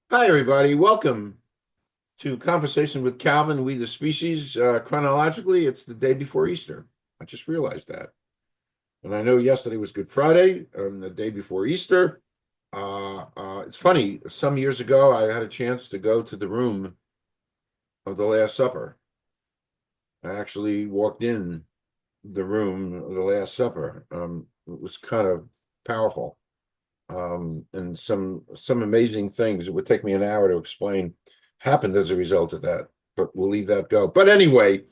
Hi, everybody. Welcome to Conversation with Calvin, We the Species. Chronologically, it's the day before Easter. I just realized that. And I know yesterday was Good Friday, and the day before Easter. It's funny, some years ago, I had a chance to go to the room of the Last Supper. I actually walked in the room of the Last Supper. It was kind of powerful. And some amazing things. It would take me an hour to explain happened as a result of that, but we'll leave that go. But anyway,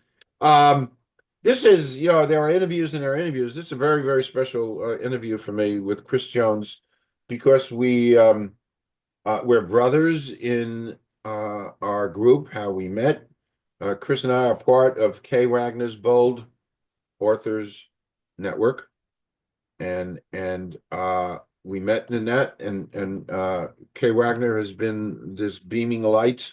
um, this is there are interviews and there are interviews. This is a very very special interview for me with Chris Jones because we're brothers in our group. How we met. Chris and I are part of Kae Wagner's Bold Authors Network, and we met in that, and Kae Wagner has been this beaming light.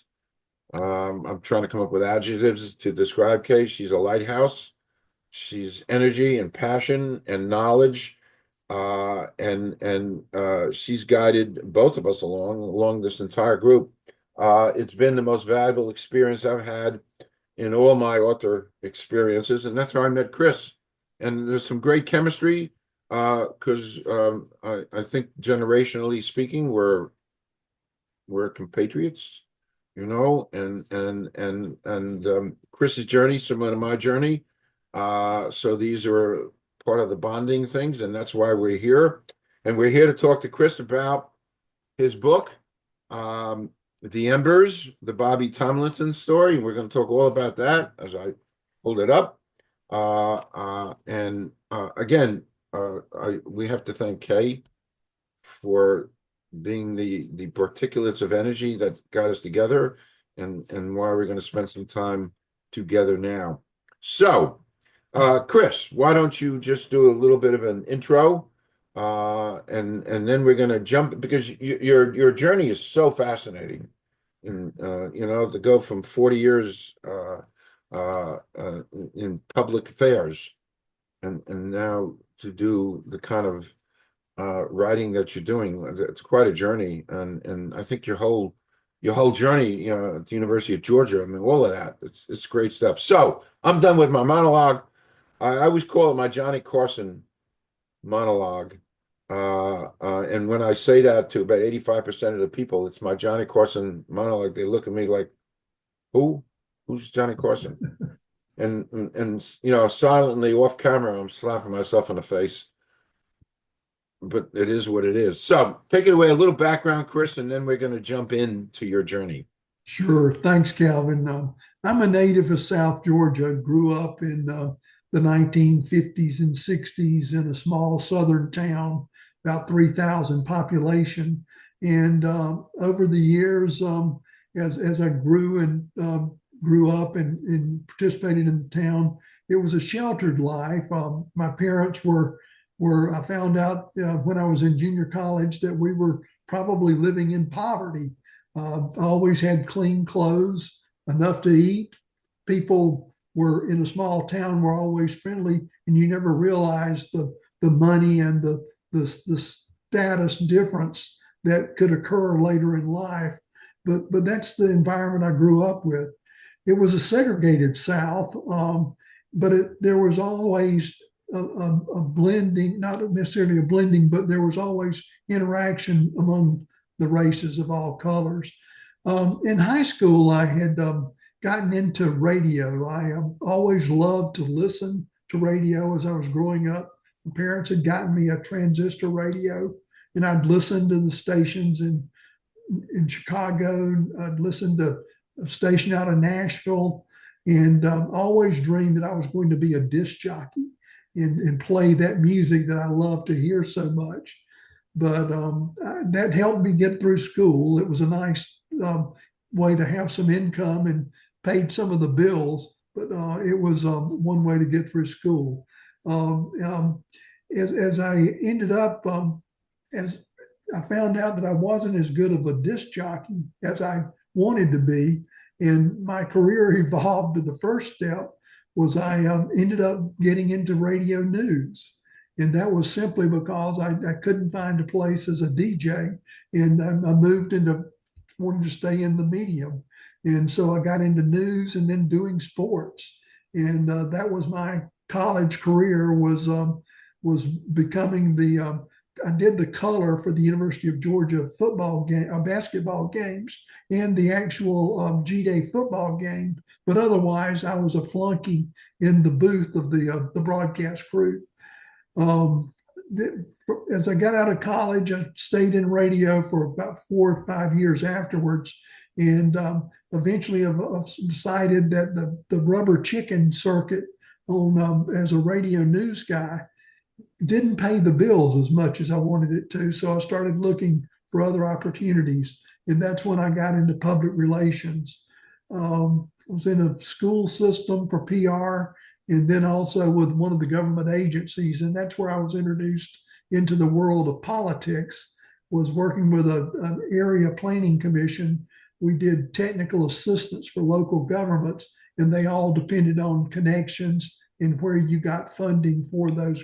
I'm trying to come up with adjectives to describe Kae. She's a lighthouse. She's energy and passion and knowledge, and she's guided both of us along this entire group. It's been the most valuable experience I've had in all my author experiences, and that's how I met Chris. And there's some great chemistry because I think generationally speaking, we're compatriots, and Chris's journey, similar to my journey. So these are part of the bonding things, and that's why we're here. And we're here to talk to Chris about his book, The Embers, the Bobby Tomlinson story. We're going to talk all about that as I hold it up. And again, we have to thank Kay for being the particulates of energy that got us together, and why we're going to spend some time together now. So, Chris, why don't you just do a little bit of an intro, and then we're going to jump because your journey is so fascinating, and to go from 40 years in public affairs and now to do the kind of writing that you're doing. It's quite a journey, and I think your whole journey, at the University of Georgia. I mean, all of that. It's great stuff. So I'm done with my monologue. I always call it my Johnny Carson monologue. And when I say that to about 85% of the people, it's my Johnny Carson monologue. They look at me like, who? Who's Johnny Carson? And silently off camera, I'm slapping myself in the face, but it is what it is. So take it away, a little background, Chris, and then we're going to jump into your journey. Sure. Thanks, Calvin. I'm a native of South Georgia. Grew up in the 1950s and 60s in a small southern town, about 3,000 population. And over the years, as I grew up and participated in the town, it was a sheltered life. My parents were. I found out when I was in junior college that we were probably living in poverty. Always had clean clothes, enough to eat. People were in a small town were always friendly, and you never realized the money and the status difference that could occur later in life. But that's the environment I grew up with. It was a segregated South, but there was always a blending, not necessarily a blending, but there was always interaction among the races of all colors. In high school, I had gotten into radio. I always loved to listen to radio as I was growing up. My parents had gotten me a transistor radio, and I'd listen to the stations in Chicago. I'd listen to a station out of Nashville, and always dreamed that I was going to be a disc jockey and play that music that I love to hear so much. But that helped me get through school. It was a nice way to have some income and paid some of the bills, but it was one way to get through school. Um, um, as I ended up, as I found out that I wasn't as good of a disc jockey as I wanted to be, and my career evolved to the first step was I ended up getting into radio news. And that was simply because I couldn't find a place as a DJ. And I moved into wanted to stay in the medium. And so I got into news and then doing sports. And that was my college career was becoming I did the color for the University of Georgia football game, basketball games, and the actual G-Day football game. But otherwise, I was a flunky in the booth of the broadcast crew. Um, as I got out of college, I stayed in radio for about 4 or 5 years afterwards, and eventually I've decided that the rubber chicken circuit on as a radio news guy didn't pay the bills as much as I wanted it to. So I started looking for other opportunities. And that's when I got into public relations. I was in a school system for PR and then also with one of the government agencies. And that's where I was introduced into the world of politics, was working with an area planning commission. We did technical assistance for local governments, and they all depended on connections and where you got funding for those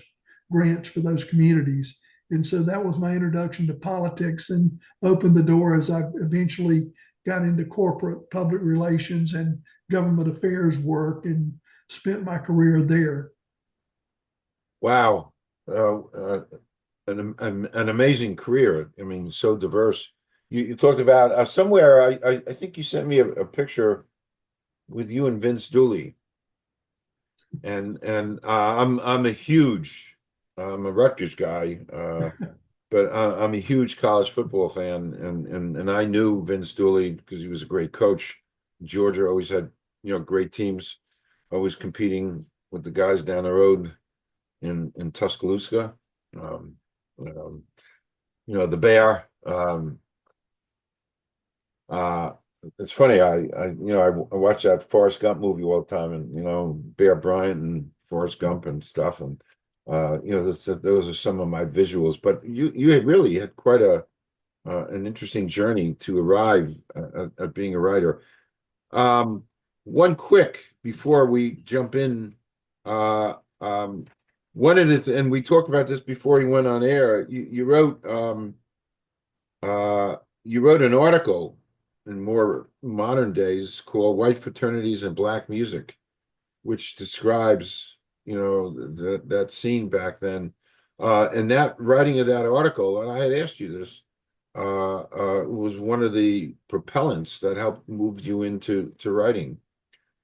grants for those communities. And so that was my introduction to politics and opened the door as I eventually got into corporate public relations and government affairs work and spent my career there. Wow. An amazing career. I mean, so diverse. You talked about somewhere, I think you sent me a picture with you and Vince Dooley. And I'm a Rutgers guy, but I'm a huge college football fan, and I knew Vince Dooley because he was a great coach. Georgia always had great teams, always competing with the guys down the road in Tuscaloosa. The Bear. It's funny. I watch that Forrest Gump movie all the time, and Bear Bryant and Forrest Gump and stuff, and those are some of my visuals. But you really had quite an interesting journey to arrive at being a writer. One quick before we jump in, one of the and we talked about this before you went on air. You wrote an article in more modern days called "White Fraternities and Black Music," which describes that scene back then. And that writing of that article, and I had asked you this, was one of the propellants that helped move you into writing.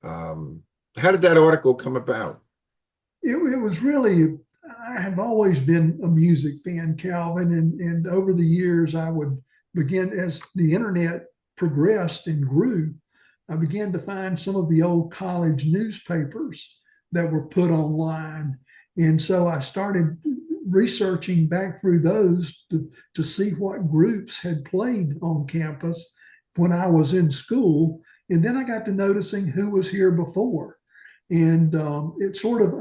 How did that article come about? It was really, I have always been a music fan, Calvin, and over the years I would begin, as the internet progressed and grew, I began to find some of the old college newspapers that were put online. And so I started researching back through those to see what groups had played on campus when I was in school. And then I got to noticing who was here before. And it sort of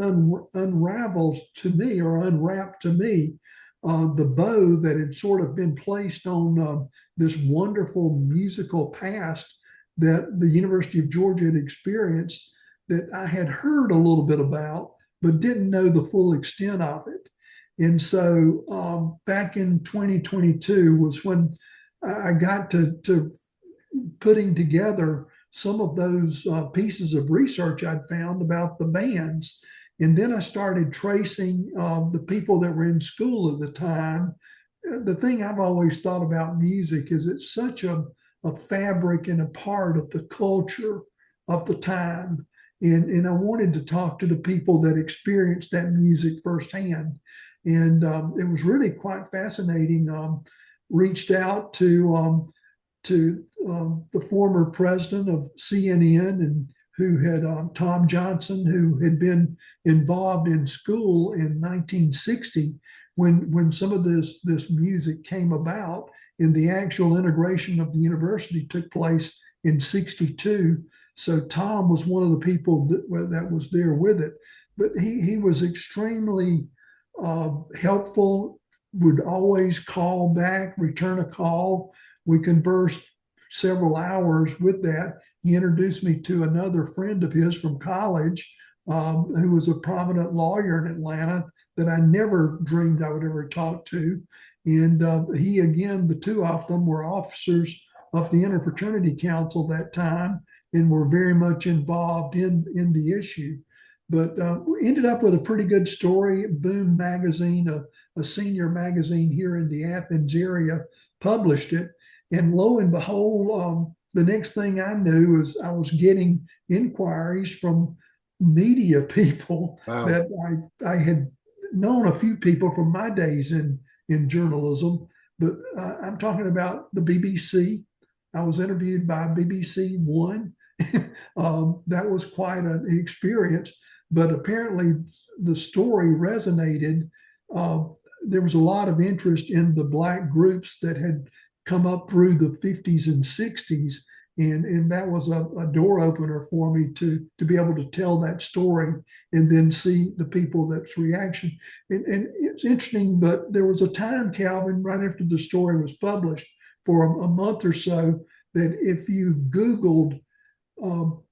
unravels to me, or unwrapped to me, the bow that had sort of been placed on this wonderful musical past that the University of Georgia had experienced, that I had heard a little bit about, but didn't know the full extent of it. And so back in 2022 was when I got to putting together some of those pieces of research I'd found about the bands. And then I started tracing the people that were in school at the time. The thing I've always thought about music is it's such a fabric and a part of the culture of the time. And I wanted to talk to the people that experienced that music firsthand. And it was really quite fascinating. Reached out to the former president of CNN, and who had Tom Johnson, who had been involved in school in 1960 when some of this music came about, and the actual integration of the university took place in 62. So Tom was one of the people that was there with it, but he was extremely helpful, would always call back, return a call. We conversed several hours with that. He introduced me to another friend of his from college who was a prominent lawyer in Atlanta that I never dreamed I would ever talk to. And he, again, the two of them were officers of the Interfraternity Council that time and were very much involved in the issue. But we ended up with a pretty good story. Boom Magazine, a senior magazine here in the Athens area, published it. And lo and behold, the next thing I knew is I was getting inquiries from media people Wow. that I had known a few people from my days in journalism, but I'm talking about the BBC. I was interviewed by BBC One. That was quite an experience, but apparently the story resonated. There was a lot of interest in the Black groups that had come up through the 50s and 60s. And that was a door opener for me to be able to tell that story and then see the people that's reaction. And it's interesting, but there was a time, Calvin, right after the story was published for a month or so, that if you Googled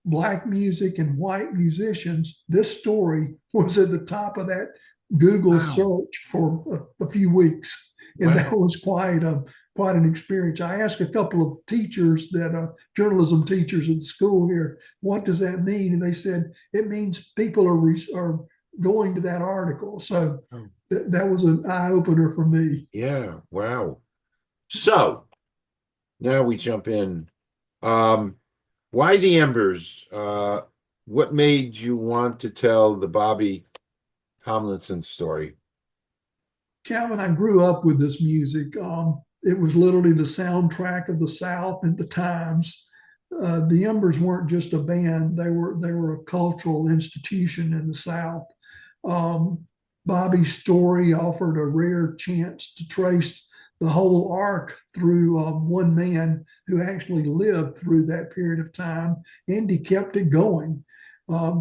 Black music and white musicians, this story was at the top of that Google search for a few weeks. And that was quite an experience. I asked a couple of teachers that journalism teachers at school here, what does that mean? And they said it means people are going to that article. So that was an eye opener for me. Yeah. Wow. So now we jump in. Why the Embers? What made you want to tell the Bobby Tomlinson story? Calvin, I grew up with this music. It was literally the soundtrack of the South at the times. The Embers weren't just a band; they were a cultural institution in the South. Bobby's story offered a rare chance to trace the whole arc through one man who actually lived through that period of time, and he kept it going. I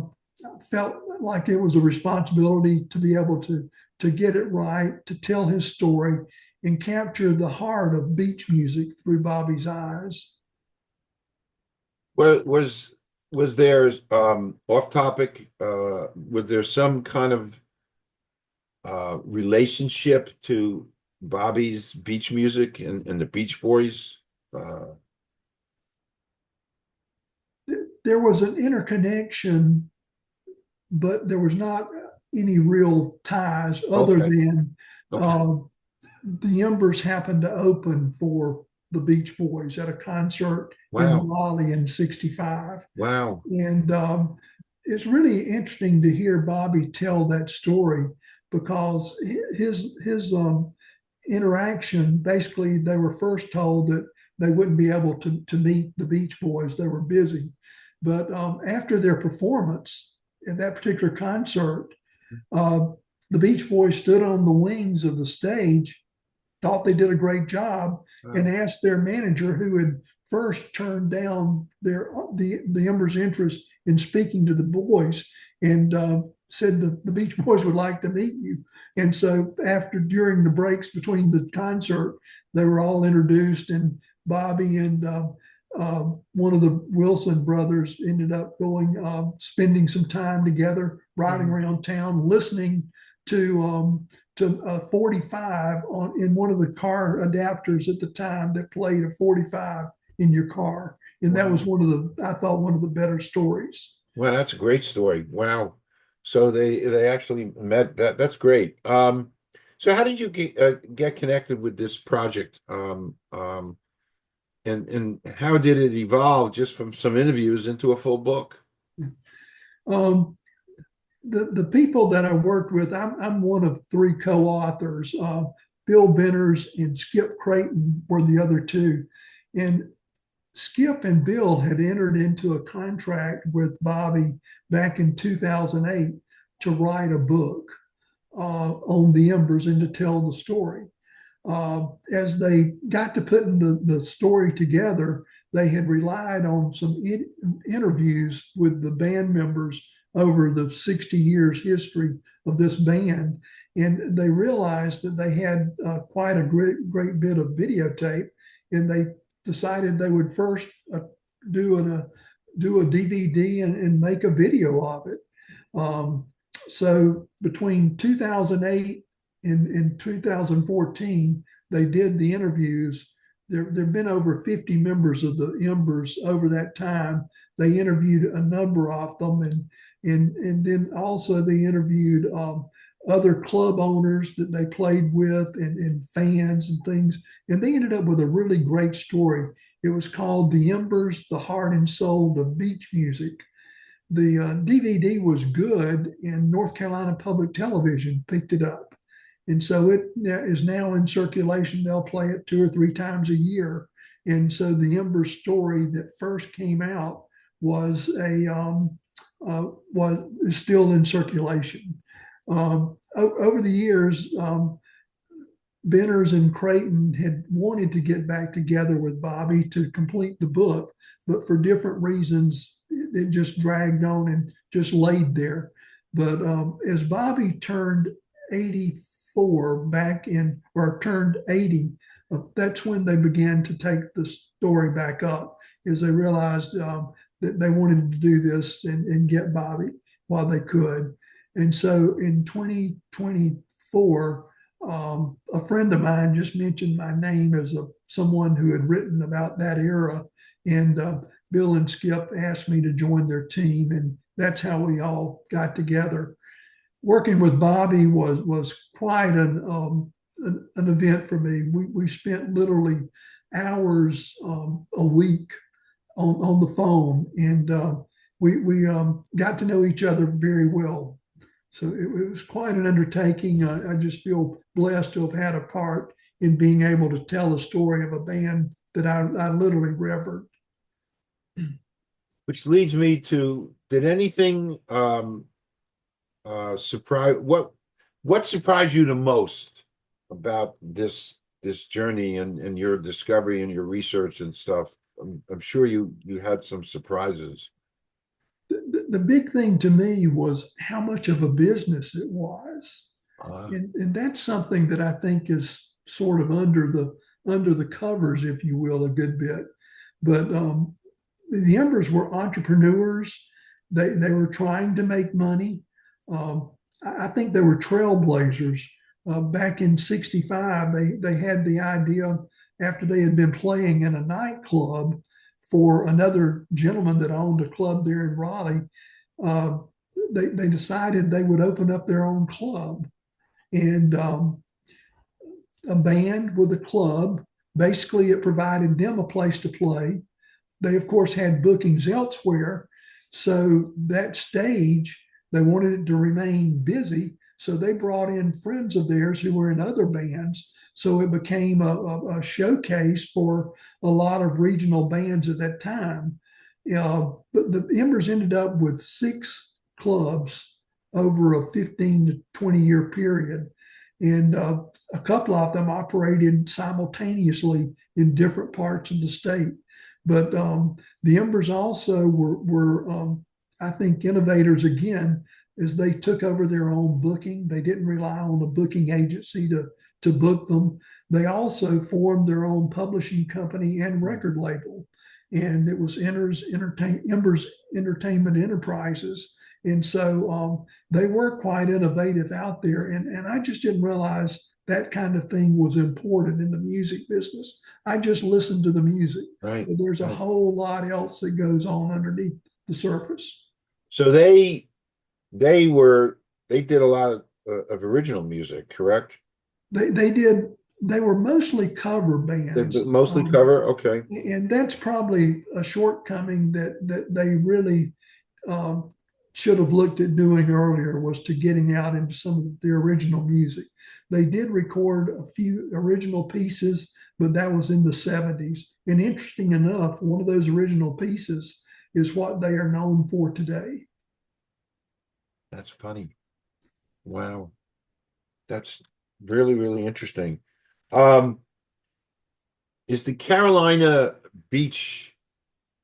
felt like it was a responsibility to be able to get it right, to tell his story, and capture the heart of beach music through Bobby's eyes. Well, was there off topic? Was there some kind of relationship to Bobby's beach music and the Beach Boys? There was an interconnection, but there was not any real ties other than the Embers happened to open for the Beach Boys at a concert in Raleigh in '65. Wow. And it's really interesting to hear Bobby tell that story because his interaction, basically, they were first told that they wouldn't be able to meet the Beach Boys. They were busy. But after their performance at that particular concert, the Beach Boys stood on the wings of the stage, thought they did a great job, and asked their manager, who had first turned down the Embers' interest in speaking to the boys, and said the Beach Boys would like to meet you. And so during the breaks between the concert, they were all introduced, and Bobby and one of the Wilson brothers ended up spending some time together, riding around town, listening to 45 in one of the car adapters at the time that played a 45 in your car. And that was I thought one of the better stories. Well, that's a great story. Wow. So they actually met. That's great. So how did you get connected with this project? And how did it evolve just from some interviews into a full book? The people that I worked with, I'm one of three co-authors. Bill Benners and Skip Creighton were the other two. And Skip and Bill had entered into a contract with Bobby back in 2008 to write a book on the Embers and to tell the story. As they got to putting the story together, they had relied on some interviews with the band members over the 60 years history of this band. And they realized that they had quite a great bit of videotape, and they decided they would first do a DVD and make a video of it. So between 2008 and 2014, they did the interviews. there've been over 50 members of the Embers over that time. They interviewed a number of them, and then also they interviewed other club owners that they played with, and fans and things. And they ended up with a really great story. It was called The Embers, the Heart and Soul of Beach Music. The DVD was good, and North Carolina Public Television picked it up. And so it is now in circulation. They'll play it 2 or 3 times a year. And so the Ember story that first came out was is still in circulation. Over the years, Benners and Creighton had wanted to get back together with Bobby to complete the book, but for different reasons, it just dragged on and just laid there. But as Bobby turned 84 or turned 80, that's when they began to take the story back up, as they realized that they wanted to do this and get Bobby while they could. And so in 2024, a friend of mine just mentioned my name as someone who had written about that era. And Bill and Skip asked me to join their team, and that's how we all got together. Working with Bobby was quite an event for me. We spent literally hours a week on the phone, and we got to know each other very well. So it was quite an undertaking. I just feel blessed to have had a part in being able to tell a story of a band that I literally revered. Which leads me to, did anything surprise, what surprised you the most about this journey and your discovery and your research and stuff? I'm sure you had some surprises. The big thing to me was how much of a business it was. And that's something that I think is sort of under the covers, if you will, a good bit. But the Embers were entrepreneurs. They were trying to make money. I think they were trailblazers. Back in '65, they had the idea, after they had been playing in a nightclub for another gentleman that owned a club there in Raleigh. They decided they would open up their own club, and a band with a club. Basically, it provided them a place to play. They, of course, had bookings elsewhere. So that stage, they wanted it to remain busy. So they brought in friends of theirs who were in other bands. So it became a showcase for a lot of regional bands at that time. But the Embers ended up with 6 clubs over a 15 to 20 year period. And a couple of them operated simultaneously in different parts of the state. But the Embers also were I think, innovators again, as they took over their own booking. They didn't rely on a booking agency to book them. They also formed their own publishing company and record label. And it was Embers Entertainment Enterprises. And so they were quite innovative out there. And I just didn't realize that kind of thing was important in the music business. I just listened to the music. Right. But there's a whole lot else that goes on underneath the surface. So they did a lot of original music, correct? They did. They were mostly cover bands. Mostly cover, okay. And that's probably a shortcoming that they really should have looked at doing earlier, was to getting out into some of the original music. They did record a few original pieces, but that was in the 70s. And interesting enough, one of those original pieces is what they are known for today. That's funny. Wow. That's really, really interesting. Is the Carolina beach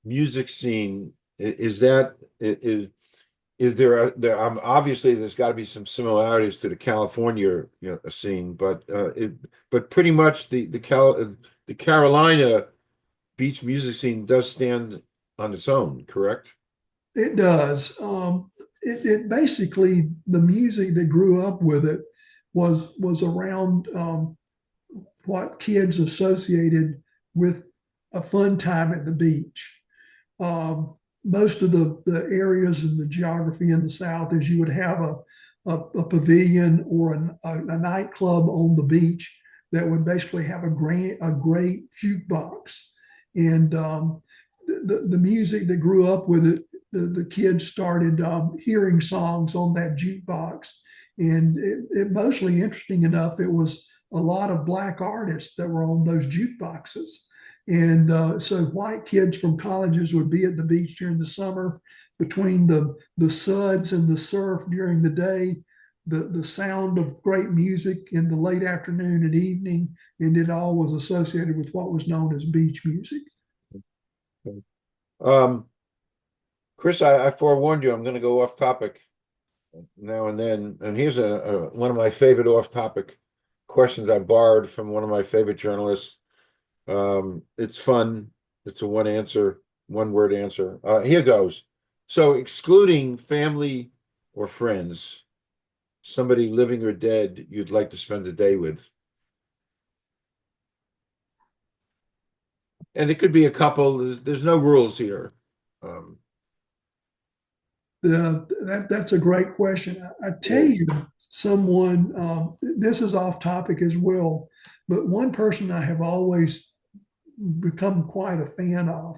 music scene, is there obviously there's got to be some similarities to the California, scene, but pretty much the Carolina beach music scene does stand on its own, correct? It does. It basically, the music that grew up with it was around what kids associated with a fun time at the beach. Most of the areas in the geography in the South is you would have a pavilion or a nightclub on the beach that would basically have a great jukebox. And the music that grew up with it, the kids started hearing songs on that jukebox. And it mostly, interesting enough, it was a lot of Black artists that were on those jukeboxes. And so white kids from colleges would be at the beach during the summer, between the suds and the surf during the day, the sound of great music in the late afternoon and evening, and it all was associated with what was known as beach music. Chris, I forewarned you, I'm going to go off topic now and then. And here's one of my favorite off topic questions I borrowed from one of my favorite journalists. It's fun. It's a one word answer. Here goes. So, excluding family or friends, somebody living or dead you'd like to spend a day with. And it could be a couple. There's no rules here. That's a great question. I tell you, someone, this is off topic as well, but one person I have always become quite a fan of,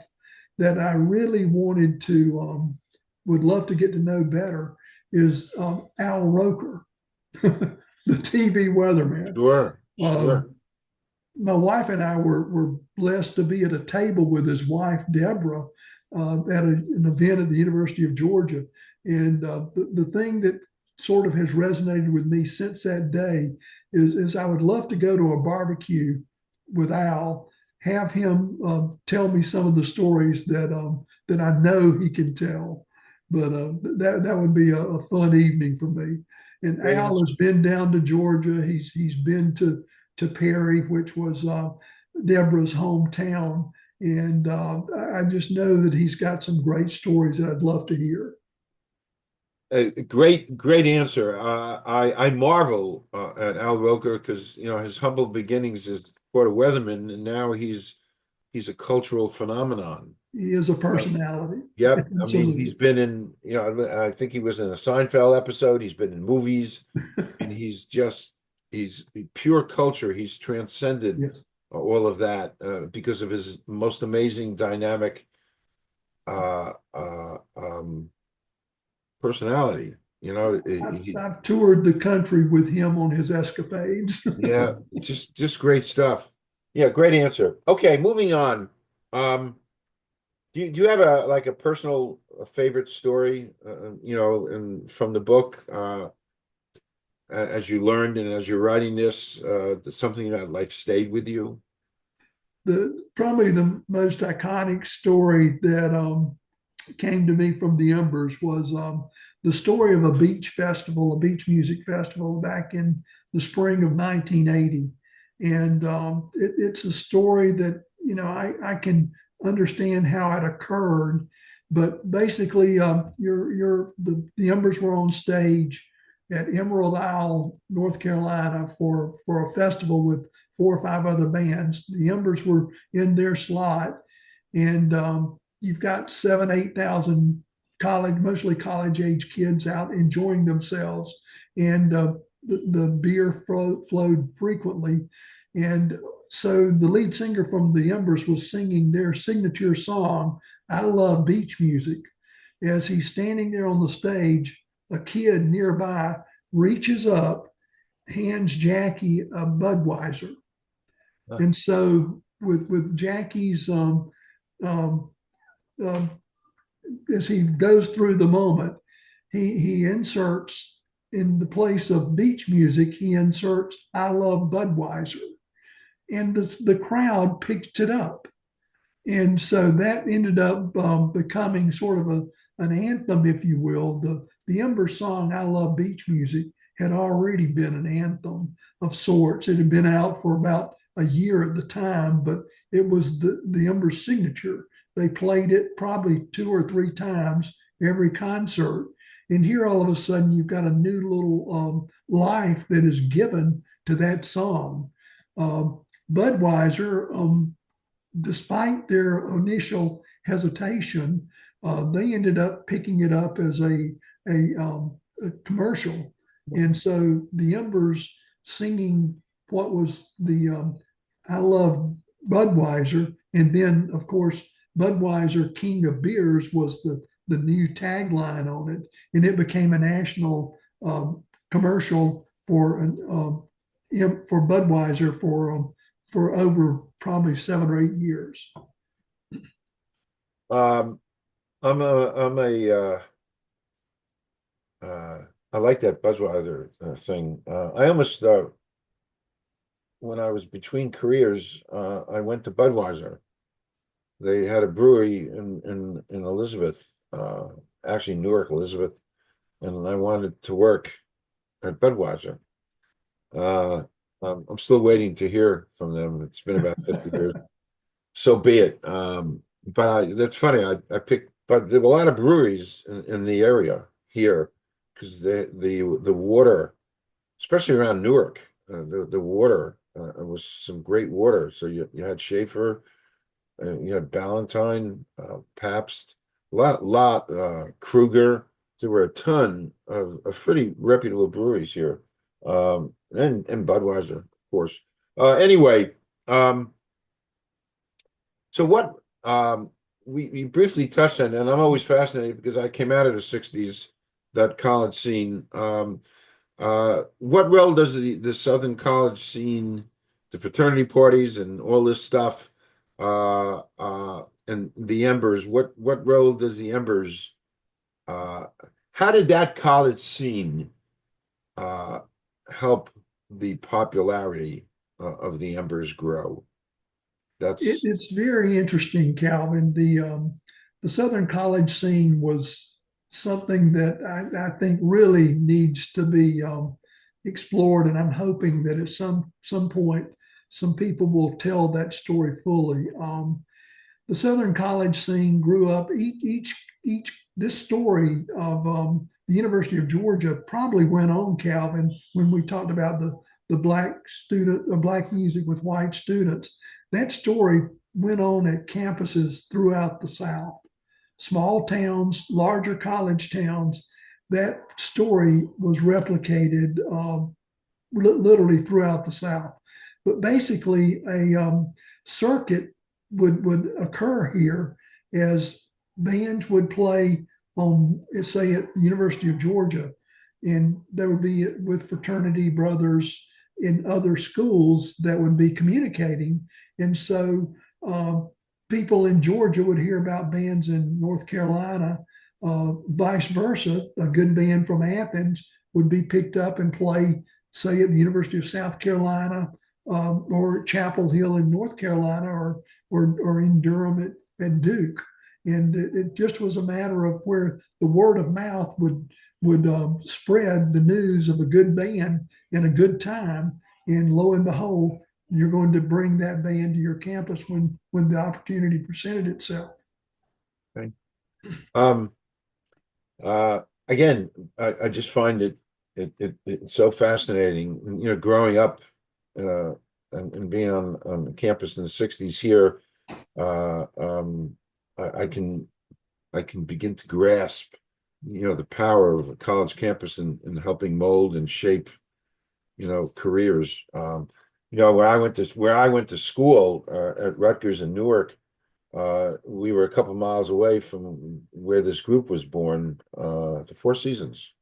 that I really wanted to, would love to get to know better, is Al Roker, the TV weatherman. Sure. My wife and I were blessed to be at a table with his wife, Deborah, at an event at the University of Georgia. And the thing that sort of has resonated with me since that day is I would love to go to a barbecue with Al, have him tell me some of the stories that I know he can tell. But that would be a fun evening for me. And Great Al answer. has been down to Georgia. He's been to Perry, which was Deborah's hometown. And I just know that he's got some great stories that I'd love to hear. Great answer. I marvel at Al Roker because his humble beginnings as sport weatherman, and now he's a cultural phenomenon. He is a personality. Yep. I mean, Absolutely. he's been in, I think he was in a Seinfeld episode. He's been in movies, and he's pure culture. He's transcended Yes. all of that because of his most amazing dynamic personality. I've toured the country with him on his escapades. Yeah, just great stuff. Yeah, great answer. Okay, moving on. Do you have a personal favorite story, and from the book, as you learned and as you're writing this, something that stayed with you? Probably the most iconic story that came to me from the Embers was the story of a beach beach music festival back in the spring of 1980. And it's a story that, I can understand how it occurred, but basically the Embers were on stage at Emerald Isle, North Carolina for a festival with 4 or 5 other bands. The Embers were in their slot, and you've got 7,000, 8,000 mostly college age kids out enjoying themselves, and the beer flowed frequently. And so the lead singer from the Embers was singing their signature song, "I Love Beach Music." As he's standing there on the stage, a kid nearby reaches up, hands Jackie a Budweiser. And so with Jackie's as he goes through the moment, he inserts, in the place of beach music, he inserts "I Love Budweiser," and the crowd picked it up. And so that ended up becoming sort of an anthem, if you will. The Ember song "I Love Beach Music" had already been an anthem of sorts. It had been out for about a year at the time, but it was the Ember signature. They played it probably 2 or 3 times every concert. And here all of a sudden you've got a new little life that is given to that song. Budweiser, despite their initial hesitation, they ended up picking it up as a commercial. And so the Embers singing what was the I love Budweiser, and then of course Budweiser King of Beers was the new tagline on it, and it became a national commercial for Budweiser for over probably 7 or 8 years. I like that Budweiser thing. I almost when I was between careers, I went to Budweiser. They had a brewery in Elizabeth, actually Newark, Elizabeth, and I wanted to work at Budweiser. I'm still waiting to hear from them. It's been about 50 years. So be it. But that's funny. I picked, but there were a lot of breweries in the area here because the water, especially around Newark, the water was some great water. So you had Schaefer, you had Ballantine, Pabst, lot Kruger. There were a ton of pretty reputable breweries here, and Budweiser, of course. Anyway, so what we briefly touched on, and I'm always fascinated because I came out of the '60s, that college scene. What role does the Southern college scene, the fraternity parties, and all this stuff, and the Embers? What role does the Embers? How did that college scene help the popularity of the Embers grow? It's very interesting, Calvin. The Southern college scene was something that I think really needs to be explored, and I'm hoping that at some point some people will tell that story fully. The Southern college scene grew up. Each this story of the University of Georgia probably went on, Calvin, when we talked about the black music with white students. That story went on at campuses throughout the South, small towns, larger college towns. That story was replicated literally throughout the South. But basically, a circuit would occur here as bands would play on, say, at the University of Georgia, and there would be with fraternity brothers in other schools that would be communicating. And so people in Georgia would hear about bands in North Carolina, vice versa. A good band from Athens would be picked up and play, say, at the University of South Carolina, or at Chapel Hill in North Carolina, or in Durham at Duke. And it just was a matter of where the word of mouth would spread the news of a good band in a good time. And lo and behold, you're going to bring that band to your campus when the opportunity presented itself. Okay. Again, I just find it's so fascinating. You know, growing up and being on campus in the '60s here, I can begin to grasp, the power of a college campus in helping mold and shape, careers. Where I went to school at Rutgers in Newark, we were a couple miles away from where this group was born, the Four Seasons.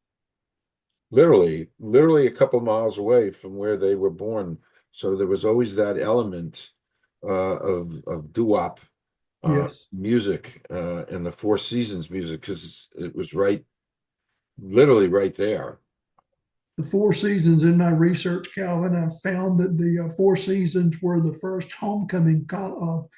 Literally a couple miles away from where they were born. So there was always that element of doo-wop Yes. music and the Four Seasons music, because it was literally right there. The Four Seasons, in my research, Calvin, I found that the Four Seasons were the first homecoming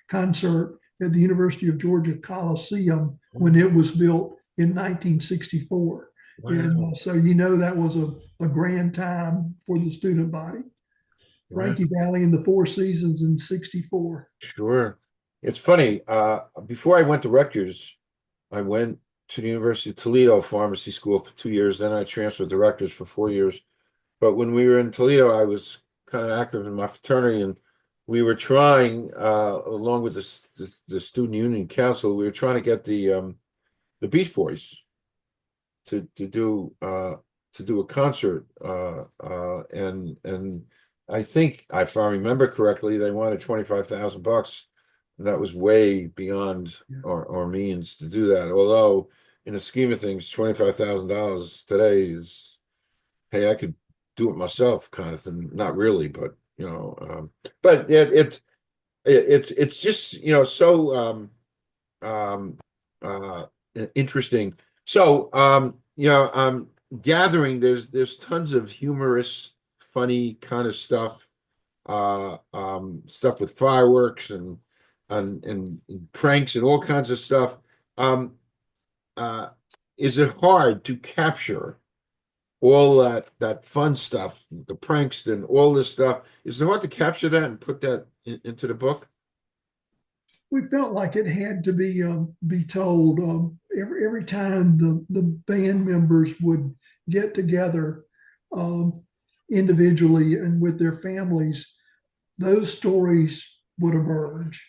concert at the University of Georgia Coliseum when it was built in 1964. Wow. And so that was a grand time for the student body. Frankie Valli and the Four Seasons in '64. Sure. It's funny. Before I went to Rutgers, I went to the University of Toledo Pharmacy School for 2 years. Then I transferred to Rutgers for 4 years. But when we were in Toledo, I was kind of active in my fraternity, and we were trying, along with the student union council, we were trying to get the Beach Boys to do a concert, and I think, if I remember correctly, they wanted $25,000, and that was way beyond our means to do that. Although, in the scheme of things, $25,000 today is, hey, I could do it myself, kind of thing. Not really, but but it's just so interesting. So I'm gathering there's tons of humorous, funny kind of stuff, stuff with fireworks and pranks and all kinds of stuff. Um, uh, is it hard to capture all that fun stuff, the pranks and all this stuff? Is it hard to capture that and put that into the book? We felt like it had to be told. Every time the band members would get together um, individually and with their families, those stories would emerge,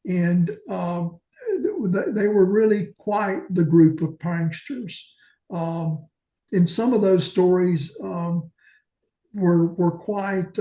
and they were really quite the group of pranksters. And some of those stories were quite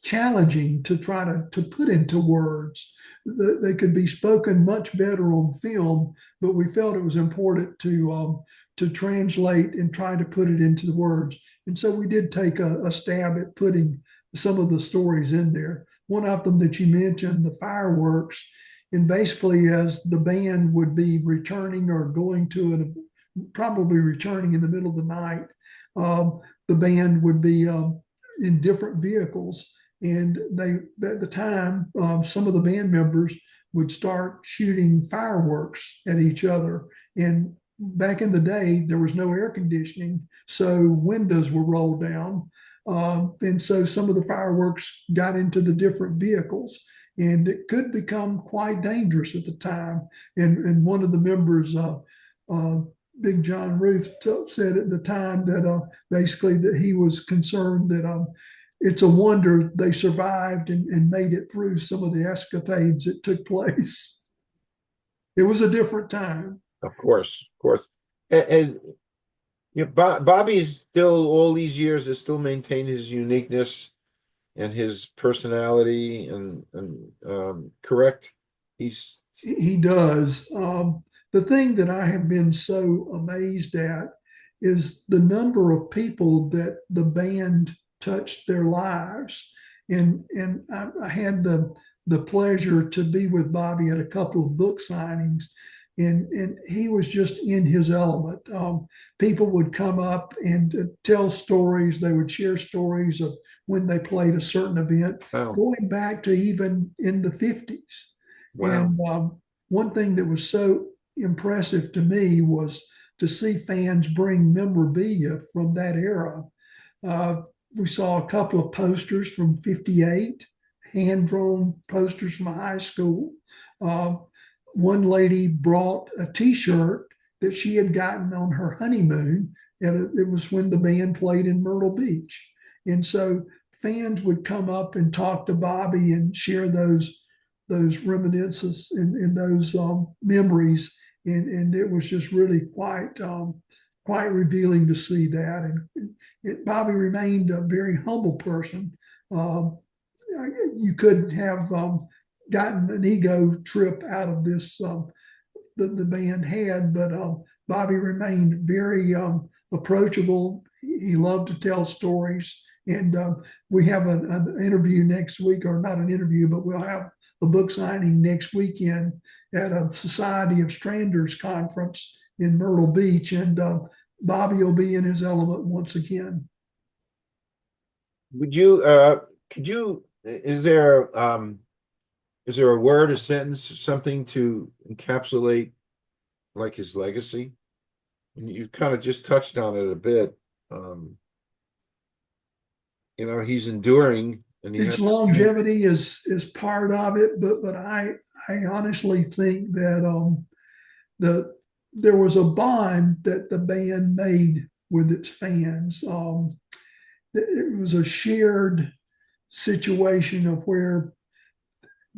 challenging to try to put into words. They could be spoken much better on film, but we felt it was important to translate and try to put it into the words. And so we did take a stab at putting some of the stories in there. One of them that you mentioned, the fireworks, and basically as the band would be returning or going to it, probably returning in the middle of the night, the band would be in different vehicles, and they at the time some of the band members would start shooting fireworks at each other. And back in the day there was no air conditioning, so windows were rolled down, and so some of the fireworks got into the different vehicles, and it could become quite dangerous at the time. And one of the members, uh, Big John Ruth, said at the time that basically that he was concerned that it's a wonder they survived and made it through some of the escapades that took place. It was a different time. Of course, of course. And Bobby's still, all these years, has still maintained his uniqueness and his personality, and correct. He's He does. The thing that I have been so amazed at is the number of people that the band touched their lives. And I had the pleasure to be with Bobby at a couple of book signings, and he was just in his element. People would come up and tell stories. They would share stories of when they played a certain event, wow, going back to even in the 50s. wow. And one thing that was so impressive to me was to see fans bring memorabilia from that era. Uh, we saw a couple of posters from '58, hand drawn posters from high school. Uh, one lady brought a T-shirt that she had gotten on her honeymoon, and it was when the band played in Myrtle Beach. And so fans would come up and talk to Bobby and share those reminiscences and those memories, and it was just really quite revealing to see that. And Bobby remained a very humble person. Um, you couldn't have gotten an ego trip out of this the band had, but Bobby remained very approachable. He loved to tell stories, and we have an interview next week, or not an interview, but we'll have a book signing next weekend at a Society of Stranders conference in Myrtle Beach, and Bobby will be in his element once again. Would you could you is there a word, a sentence, something to encapsulate like his legacy? And you kind of just touched on it a bit. Um, he's enduring, and he Its has longevity is part of it, but I honestly think that the there was a bond that the band made with its fans. It was a shared situation of where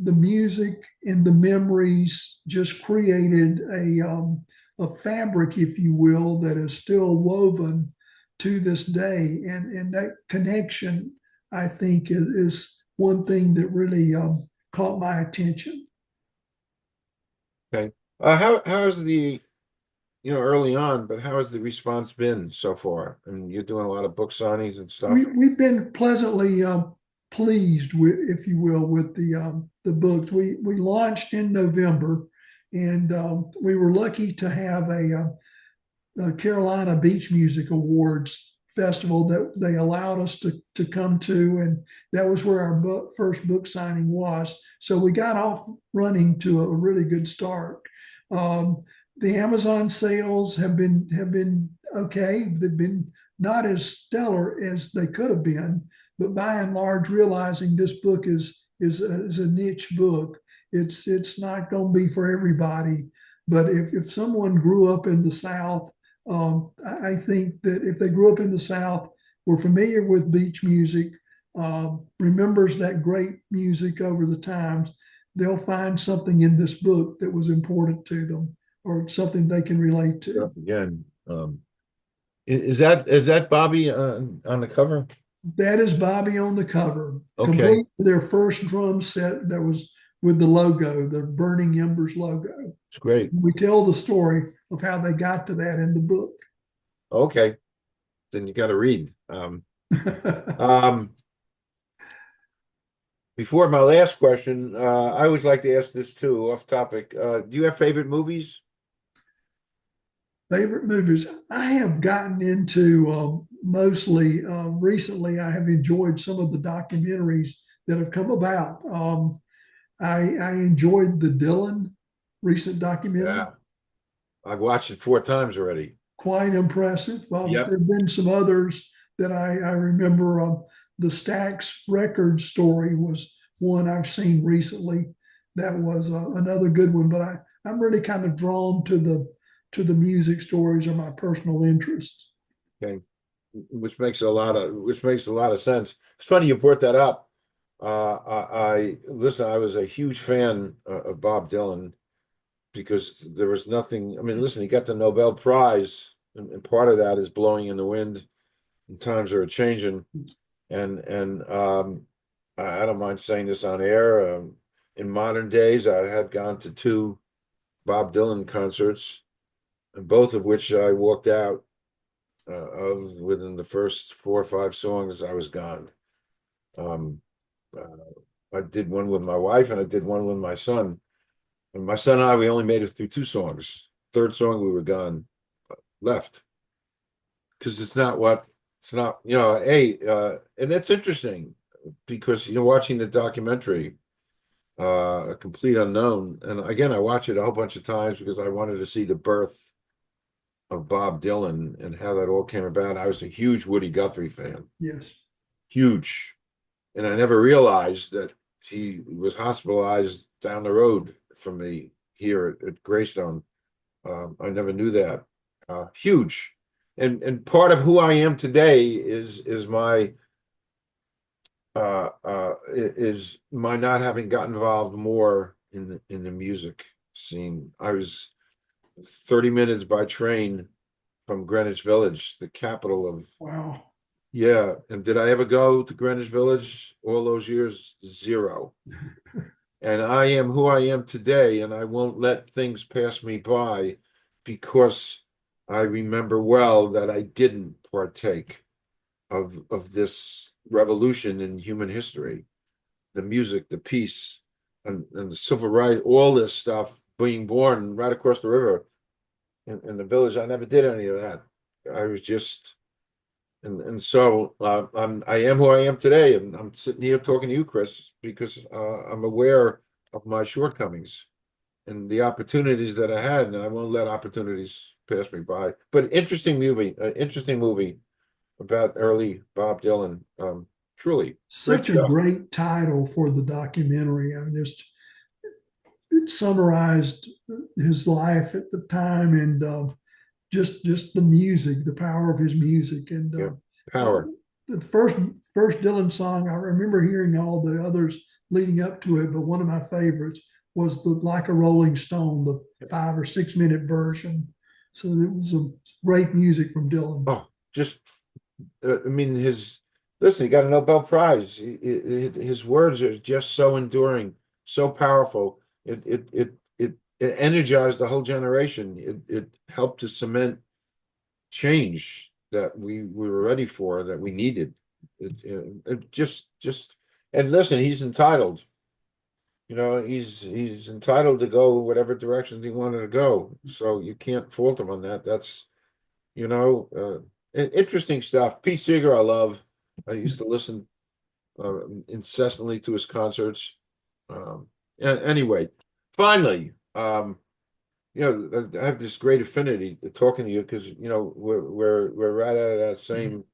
the music and the memories just created a fabric, if you will, that is still woven to this day. And that connection, I think, is one thing that really caught my attention. Okay. How's the, early on, but how has the response been so far? And you're doing a lot of book signings and stuff. We've been pleasantly pleased with, if you will, with the books. We launched in November, and we were lucky to have a Carolina Beach Music Awards festival that they allowed us to come to, and that was where our first book signing was. So we got off running to a really good start. The Amazon sales have been okay. They've been not as stellar as they could have been, but by and large, realizing this book is a niche book. It's not going to be for everybody. But if someone grew up in the South, I think that if they grew up in the South, were familiar with beach music, remembers that great music over the times, they'll find something in this book that was important to them or something they can relate to. Again, is that Bobby on the cover? That is Bobby on the cover. Okay, Complete their first drum set that was with the logo, the Burning Embers logo. it's great. We tell the story of how they got to that in the book. Okay, then you got to read. Um, Before my last question, I always like to ask this too, off topic. Do you have favorite movies? Favorite movies I have gotten into mostly recently. I have enjoyed some of the documentaries that have come about. I enjoyed the Dylan recent documentary. Yeah, I've watched it 4 times already. Quite impressive. Yep. There have been some others that I remember. The Stax record story was one I've seen recently. That was another good one. But I'm really kind of drawn to the music stories are my personal interest. Okay. Which makes a lot of sense. It's funny you brought that up. I listen, I was a huge fan of Bob Dylan because there was nothing. I mean, listen, he got the Nobel Prize, and part of that is blowing in the wind, and times are changing. And I don't mind saying this on air. In modern days, I had gone to 2 Bob Dylan concerts, and both of which I walked out of within the first 4 or 5 songs. I was gone. Um, I did one with my wife, and I did one with my son. And my son and I, we only made it through 2 songs. Third song, we were gone, left, because it's not. Hey, and that's interesting because watching the documentary, A Complete Unknown, and again, I watched it a whole bunch of times because I wanted to see the birth of Bob Dylan and how that all came about. I was a huge Woody Guthrie fan, Yes. huge, and I never realized that he was hospitalized down the road from me here at Greystone. I never knew that. Huge, and part of who I am today is my not having got involved more in the music scene. I was 30 minutes by train from Greenwich Village, the capital of. Wow. Yeah. And did I ever go to Greenwich Village all those years? Zero. And I am who I am today, and I won't let things pass me by because I remember well that I didn't partake of this revolution in human history, the music, the peace, and the civil rights, all this stuff being born right across the river in the village. I never did any of that. I was just, and so I am who I am today, and I'm sitting here talking to you, Chris, because I'm aware of my shortcomings and the opportunities that I had, and I won't let opportunities pass me by. But interesting movie about early Bob Dylan. Truly great Such a stuff. great title for the documentary. I mean, just it summarized his life at the time and just the music, the power of his music, and Yeah, uh, power. the first first Dylan song, I remember hearing all the others leading up to it, but one of my favorites was the Like a Rolling Stone, the 5 or 6 minute version. So it was a great music from Dylan. Oh, just I mean, listen, he got a Nobel Prize. His words are just so enduring, so powerful. It energized the whole generation. It helped to cement change that we were ready for, that we needed. It just and listen, he's entitled. You know, he's entitled to go whatever direction he wanted to go. So you can't fault him on that. That's you know, interesting stuff. Pete Seeger, I love. I used to listen incessantly to his concerts. Anyway, finally, I have this great affinity talking to you because we're right out of that same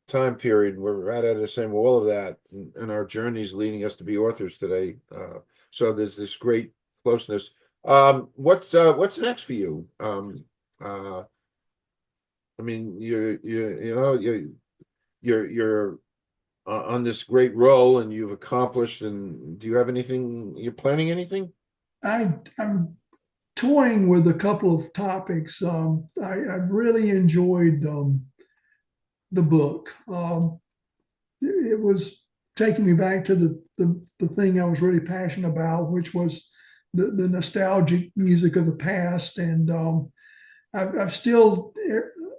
time period. We're right out of the same all of that, and our journeys leading us to be authors today. So there's this great closeness. What's next for you? I mean, you're on this great role, and you've accomplished. And do you have anything? You're planning anything? I'm toying with a couple of topics. I've really enjoyed the book. It was taking me back to the thing I was really passionate about, which was the nostalgic music of the past. And I've still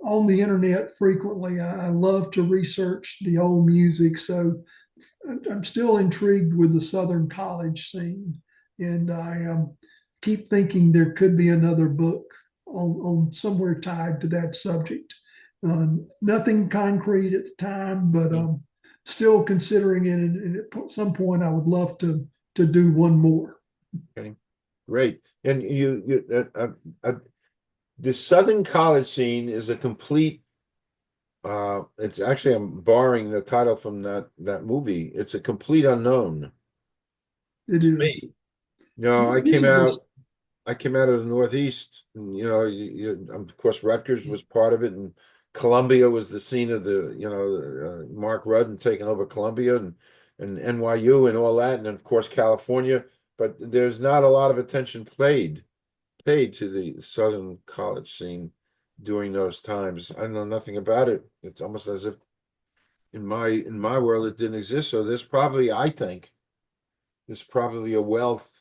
on the internet frequently. I love to research the old music. So I'm still intrigued with the Southern college scene. And I keep thinking there could be another book on somewhere tied to that subject. Nothing concrete at the time, but still considering it. And at some point, I would love to do one more. Okay, great. And the Southern college scene is a complete. It's actually I'm borrowing the title from that movie. It's a complete unknown It to is. me. I came Music was. out. I came out of the Northeast, and of course, Rutgers was part of it, and Columbia was the scene of Mark Rudden taking over Columbia and NYU and all that, and then, of course, California. But there's not a lot of attention paid to the Southern college scene during those times. I know nothing about it. It's almost as if in my world it didn't exist. So I think, there's probably a wealth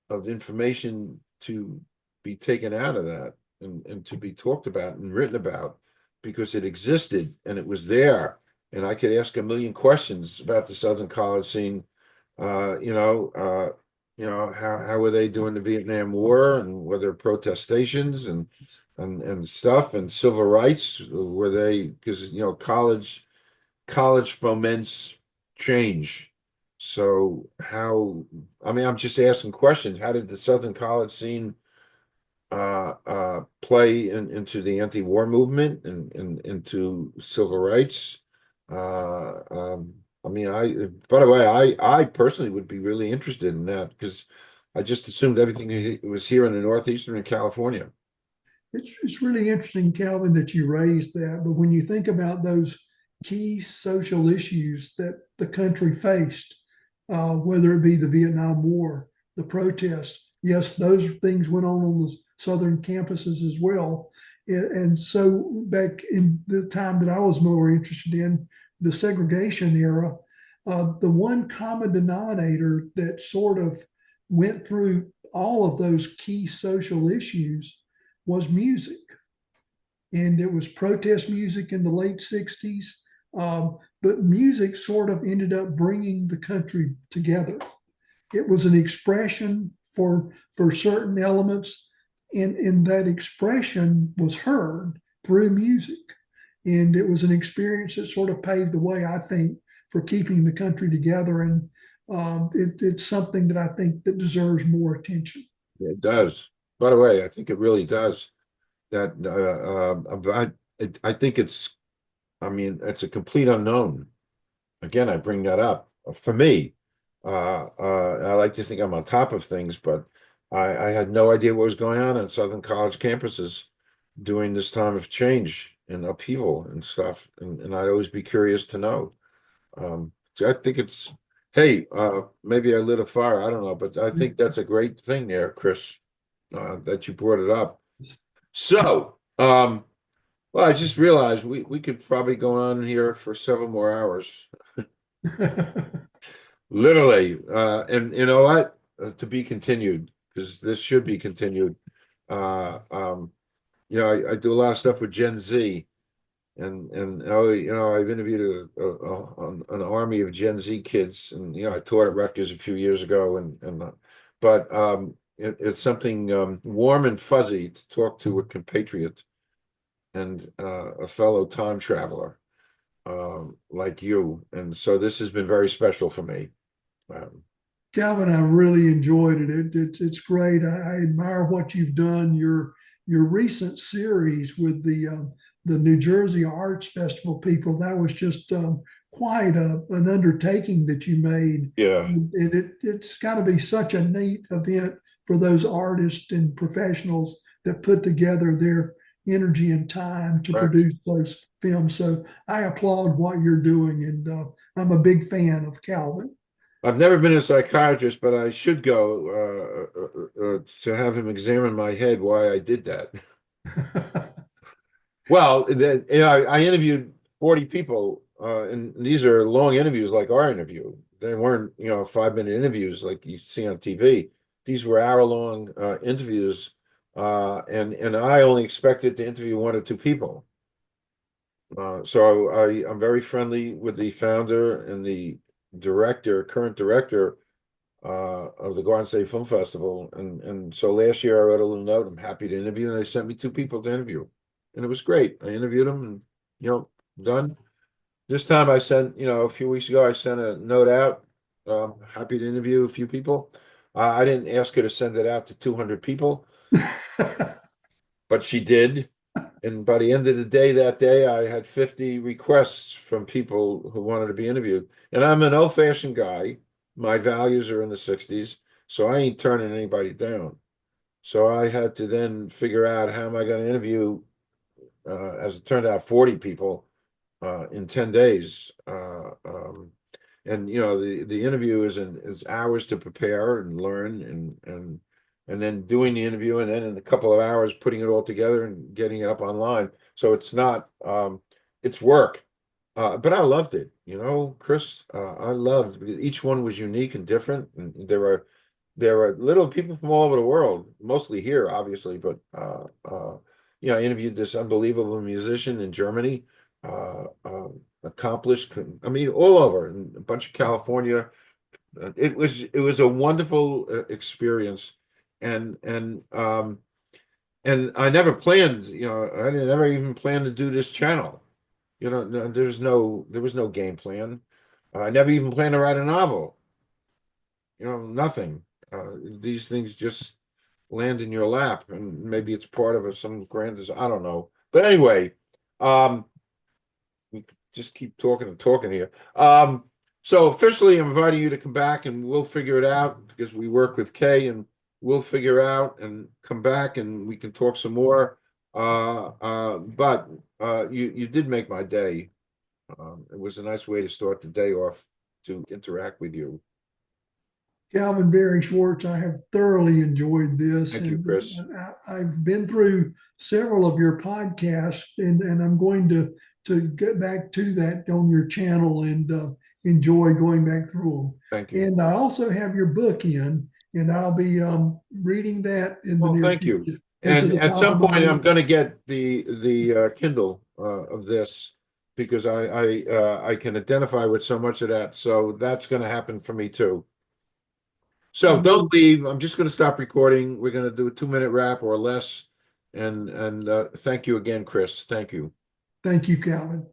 of information to be taken out of that and to be talked about and written about because it existed and it was there. And I could ask a million questions about the Southern college scene. How were they doing the Vietnam War and were there protestations and stuff and civil rights? Were they because college foments change. So I'm just asking questions. How did the Southern college scene play into the anti-war movement and into civil rights? Uh, um, by the way, I personally would be really interested in that because I just assumed everything was here in the northeastern in California. It's really interesting, Calvin, that you raised that. But when you think about those key social issues that the country faced, whether it be the Vietnam War, the protests, yes, those things went on the southern campuses as well. And so back in the time that I was more interested in the segregation era, the one common denominator that sort of went through all of those key social issues was music. And it was protest music in the late 60s. But music sort of ended up bringing the country together. It was an expression for certain elements, and that expression was heard through music. And it was an experience that sort of paved the way, I think, for keeping the country together. And it's something that I think that deserves more attention. It does. By the way, I think it really does. That I think it's a complete unknown. Again, I bring that up for me. I like to think I'm on top of things, but I had no idea what was going on Southern college campuses during this time of change. and upheaval and stuff, and I'd always be curious to know. So I think it's, hey, maybe I lit a fire, I don't know, but I think that's a great thing there, Chris, that you brought it up. So, well, I just realized we could probably go on here for several more hours, literally. And you know what? To be continued, because this should be continued. You know, I do a lot of stuff with Gen Z, and oh, you know, I've interviewed an army of Gen Z kids, and you know, I taught at Rutgers a few years ago, but it's something warm and fuzzy to talk to a compatriot and a fellow time traveler like you, and so this has been very special for me. Um, Calvin, I really enjoyed it. It's great. I admire what you've done. Your recent series with the New Jersey Arts Festival people, that was just quite an undertaking that you made. yeah, And it's got to be such a neat event for those artists and professionals that put together their energy and time to correct. produce those films. So I applaud what you're doing, and I'm a big fan of Calvin. I've never been a psychiatrist, but I should go to have him examine my head why I did that. Well, then, you know, I interviewed 40 people, and these are long interviews like our interview. They weren't, you know, 5-minute interviews like you see on TV. These were hour-long interviews, and I only expected to interview 1 or 2 people. So I'm very friendly with the founder and the current director of the Garden State Film Festival, and so last year I wrote a little note. I'm happy to interview, and they sent me 2 people to interview, and it was great. I interviewed them, and you know, done. This time I sent, you know, a few weeks ago I sent a note out. Happy to interview a few people. I didn't ask her to send it out to 200 people, but she did. And by the end of the day that day, I had 50 requests from people who wanted to be interviewed. And I'm an old-fashioned guy. My values are in the 60s, so I ain't turning anybody down. So I had to then figure out how am I going to interview, as it turned out, 40 people in 10 days. And you know, the interview is hours to prepare and learn and then doing the interview, and then in a couple of hours putting it all together and getting it up online. So it's not it's work. But I loved it, you know, Chris. I loved because each one was unique and different, and there were little people from all over the world, mostly here, obviously, but you know, I interviewed this unbelievable musician in Germany, accomplished, I mean, all over, and a bunch of California. It was a wonderful experience, and I never planned, you know, I didn't ever even plan to do this channel. You know, there was no game plan. I never even planned to write a novel. You know, nothing. These things just land in your lap, and maybe it's part of some grand design. I don't know. But anyway, um, we just keep talking and talking here. So officially, I'm inviting you to come back, and we'll figure it out because we work with Kay, and we'll figure out and come back, and we can talk some more. But you did make my day. It was a nice way to start the day off to interact with you. Calvin Barry Schwartz, I have thoroughly enjoyed this, Thank you, and Chris. I've been through several of your podcasts, and I'm going to get back to that on your channel and enjoy going back through Thank them. you. And I also have your book in, and I'll be reading that in the Well, near thank you. future. It's at And the at top some of my point, I'm going list. to get the Kindle of this because I can identify with so much of that. So that's going to happen for me too. So I'm don't really, leave. I'm just going to stop recording. We're going to do a 2-minute wrap or less. And thank you again, Chris. Thank you. thank you, Calvin.